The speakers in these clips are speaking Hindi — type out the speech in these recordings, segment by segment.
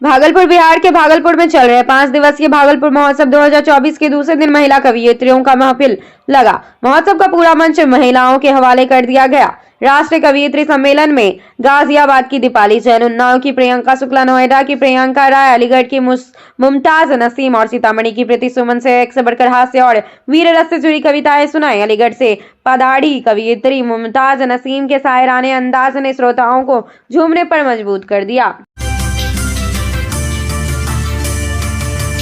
भागलपुर बिहार के भागलपुर में चल रहे 5 दिवसीय भागलपुर महोत्सव 2024 के दूसरे दिन महिला कवियत्रियों का महफिल लगा। महोत्सव का पूरा मंच महिलाओं के हवाले कर दिया गया। राष्ट्रीय कवियत्री सम्मेलन में गाजियाबाद की दीपाली जैन, उन्नाव की प्रियंका शुक्ला, नोएडा की प्रियंका राय, अलीगढ़ की मुमताज नसीम और सीतामढ़ी की प्रीति सुमन से एक से बढ़कर हास्य और वीर रस से जुड़ी कविताएं सुनाई। अलीगढ़ से पदाड़ी कवियत्री मुमताज नसीम के शायराने अंदाज ने श्रोताओं को झूमने पर मजबूर कर दिया।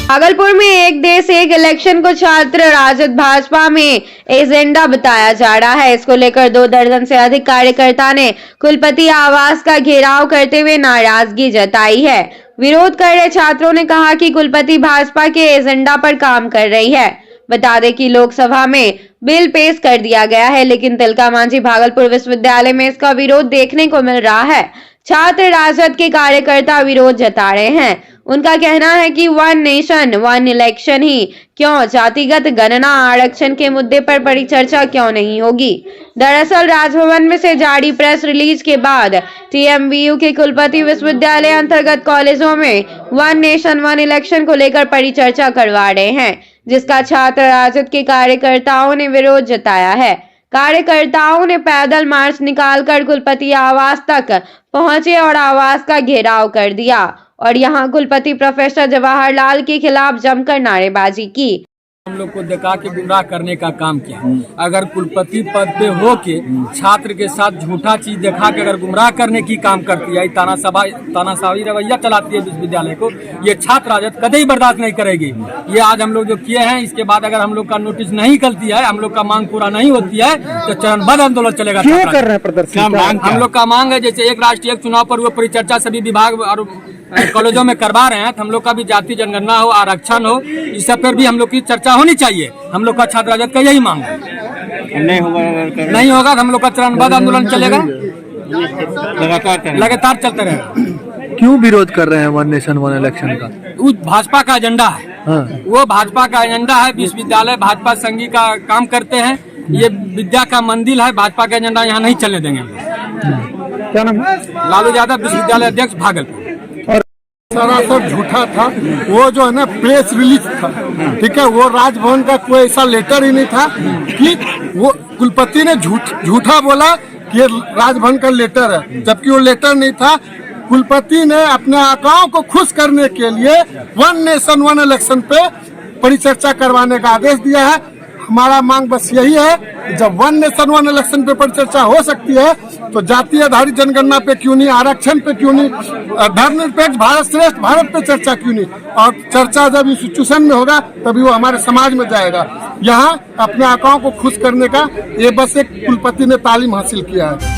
भागलपुर में एक देश एक इलेक्शन को छात्र राजद भाजपा में एजेंडा बताया जा रहा है। इसको लेकर 2 दर्जन से अधिक कार्यकर्ता ने कुलपति आवास का घेराव करते हुए नाराजगी जताई है। विरोध कर रहे छात्रों ने कहा कि कुलपति भाजपा के एजेंडा पर काम कर रही है। बता दें कि लोकसभा में बिल पेश कर दिया गया है, लेकिन तिलका मांझी भागलपुर विश्वविद्यालय में इसका विरोध देखने को मिल रहा है। छात्र राजद के कार्यकर्ता विरोध जता रहे हैं। उनका कहना है कि 1 नेशन 1 इलेक्शन ही क्यों, जातिगत गणना आरक्षण के मुद्दे पर परिचर्चा क्यों नहीं होगी। दरअसल राजभवन में से जारी प्रेस रिलीज के बाद टीएमवीयू के कुलपति विश्वविद्यालय अंतर्गत कॉलेजों में 1 नेशन 1 इलेक्शन को लेकर परिचर्चा करवा रहे हैं, जिसका छात्र राजद के कार्यकर्ताओं ने विरोध जताया है। कार्यकर्ताओं ने पैदल मार्च निकालकर कुलपति आवास तक पहुंचे और आवास का घेराव कर दिया और यहां कुलपति प्रोफेसर जवाहरलाल के खिलाफ जमकर नारेबाजी की। हम लोग को दिखा के गुमराह करने का काम किया। अगर कुलपति पद पे हो के छात्र के साथ झूठा चीज दिखा के अगर गुमराह करने की काम करती है, तानाशाही रवैया चलाती है विश्वविद्यालय को, ये छात्र राजद कभी बर्दाश्त नहीं करेगी। ये आज हम लोग जो किए हैं, इसके बाद अगर हम लोग का नोटिस नहीं निकलती है, हम लोग का मांग पूरा नहीं होती है, तो चरणबद्ध आंदोलन चलेगा। क्यों कर रहे हैं प्रदर्शन? हम लोग का मांग है, जैसे एक राष्ट्रीय चुनाव पर वो परिचर्चा सभी विभाग और कॉलेजों में करवा रहे हैं, तो हम लोग का भी जाति जनगणना हो, आरक्षण हो, इस सब पर भी हम लोग की चर्चा होनी चाहिए। हम लोग का छात्र राजद का यही मांग है। नहीं होगा तो हम लोग का चरणबद्ध आंदोलन चलेगा, लगातार चलते रहेगा। क्यों विरोध कर रहे हैं 1 नेशन 1 इलेक्शन का? वो भाजपा का एजेंडा है। हाँ। वो भाजपा का एजेंडा है। विश्वविद्यालय भाजपा संघी का काम करते हैं। ये विद्या का मंदिर है। भाजपा का एजेंडा यहाँ नहीं चलने देंगे। क्या नाम है? लालू यादव, विश्वविद्यालय अध्यक्ष, भागलपुर। सरासर झूठा था। वो जो है ना प्रेस रिलीज था, ठीक है, वो राजभवन का कोई ऐसा लेटर ही नहीं था कि वो कुलपति ने झूठा बोला कि ये राजभवन का लेटर है, जबकि वो लेटर नहीं था। कुलपति ने अपने आकाओं को खुश करने के लिए 1 नेशन 1 इलेक्शन पे परिचर्चा करवाने का आदेश दिया है। हमारा मांग बस यही है, जब 1 नेशन 1 इलेक्शन पे परिचर्चा हो सकती है, तो जातीय आधारित जनगणना पे क्यों नहीं, आरक्षण पे क्यों नहीं, धर्मनिरपेक्ष भारत श्रेष्ठ भारत पे चर्चा क्यों नहीं। और चर्चा जब इंस्टीट्यूशन में होगा तभी वो हमारे समाज में जाएगा। यहाँ अपने आकाओं को खुश करने का ये बस एक कुलपति ने तालीम हासिल किया है।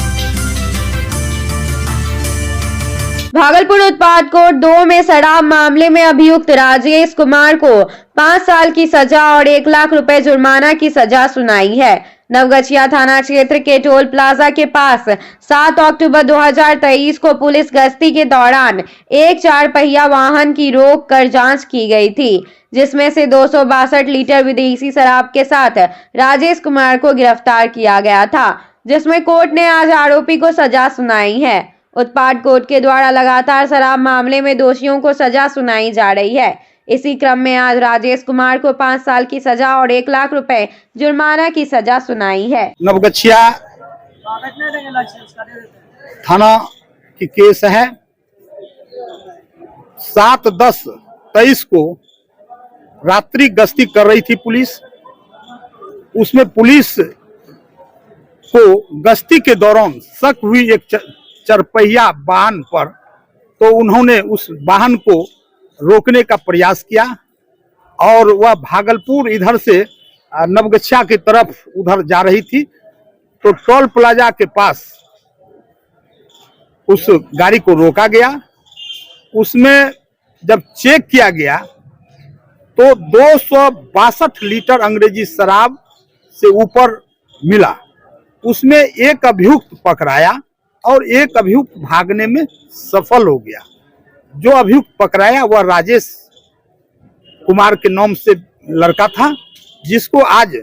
भागलपुर उत्पाद कोर्ट 2 में शराब मामले में अभियुक्त राजेश कुमार को 5 साल की सजा और 1 लाख रुपए जुर्माना की सजा सुनाई है। नवगछिया थाना क्षेत्र के टोल प्लाजा के पास 7 अक्टूबर 2023 को पुलिस गश्ती के दौरान एक 4 पहिया वाहन की रोक कर जांच की गई थी, जिसमें से 262 लीटर विदेशी शराब के साथ राजेश कुमार को गिरफ्तार किया गया था, जिसमें कोर्ट ने आज आरोपी को सजा सुनाई है। उत्पाद कोर्ट के द्वारा लगातार शराब मामले में दोषियों को सजा सुनाई जा रही है। इसी क्रम में आज राजेश कुमार को 5 साल की सजा और 1 लाख रुपए जुर्माना की सजा सुनाई है। नवगछिया थाना की केस है। 7/10/23 को रात्रि गश्ती कर रही थी पुलिस। उसमें पुलिस को गश्ती के दौरान शक हुई एक 4 पहिया वाहन पर, तो उन्होंने उस वाहन को रोकने का प्रयास किया और वह भागलपुर इधर से नवगछिया की तरफ उधर जा रही थी। तो टोल प्लाजा के पास उस गाड़ी को रोका गया। उसमें जब चेक किया गया तो 262 लीटर अंग्रेजी शराब से ऊपर मिला। उसमें एक अभियुक्त पकड़ाया और एक अभियुक्त भागने में सफल हो गया। जो अभियुक्त पकड़ाया वह राजेश कुमार के नाम से लड़का था, जिसको आज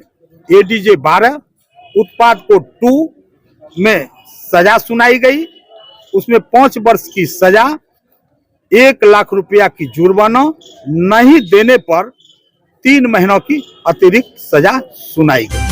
एडीजे 12 उत्पाद कोर्ट 2 में सजा सुनाई गई। उसमें 5 वर्ष की सजा 1 लाख रुपया की जुर्माना, नहीं देने पर 3 महीनों की अतिरिक्त सजा सुनाई गई।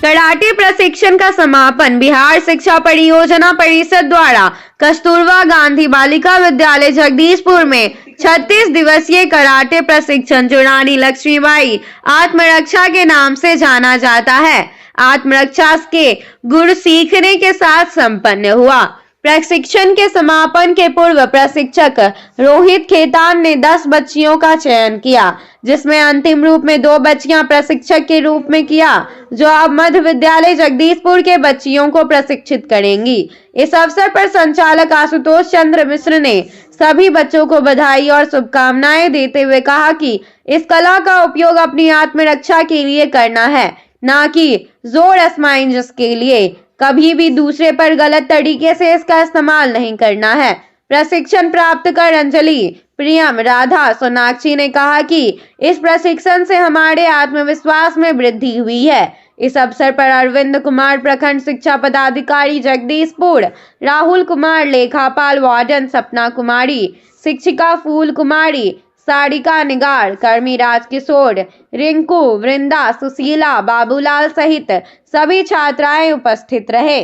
कराटे प्रशिक्षण का समापन बिहार शिक्षा परियोजना परिषद द्वारा कस्तूरबा गांधी बालिका विद्यालय जगदीशपुर में 36 दिवसीय कराटे प्रशिक्षण जो रानी लक्ष्मीबाई आत्मरक्षा के नाम से जाना जाता है, आत्मरक्षा के गुर सीखने के साथ संपन्न हुआ। प्रशिक्षण के समापन के पूर्व प्रशिक्षक रोहित खेतान ने 10 बच्चियों का चयन किया, जिसमें अंतिम रूप में 2 बच्चियां प्रशिक्षक के रूप में किया, जो अब मध्य विद्यालय जगदीशपुर के बच्चियों को प्रशिक्षित करेंगी। इस अवसर पर संचालक आशुतोष चंद्र मिश्र ने सभी बच्चों को बधाई और शुभकामनाएं देते हुए कहा कि इस कला का उपयोग अपनी आत्मरक्षा के लिए करना है, न कि जोर आजमाइश के लिए। कभी भी दूसरे पर गलत तरीके से इसका इस्तेमाल नहीं करना है। प्रशिक्षण प्राप्त कर अंजलि, प्रियम, राधा, सोनाक्षी ने कहा कि इस प्रशिक्षण से हमारे आत्मविश्वास में वृद्धि हुई है। इस अवसर पर अरविंद कुमार, प्रखंड शिक्षा पदाधिकारी जगदीशपुर, राहुल कुमार, लेखापाल वार्डन सपना कुमारी, शिक्षिका फूल कुमारी, सारिका निगार, कर्मी राजकिशोर, रिंकू, वृंदा, सुशीला, बाबूलाल सहित सभी छात्राएं उपस्थित रहे।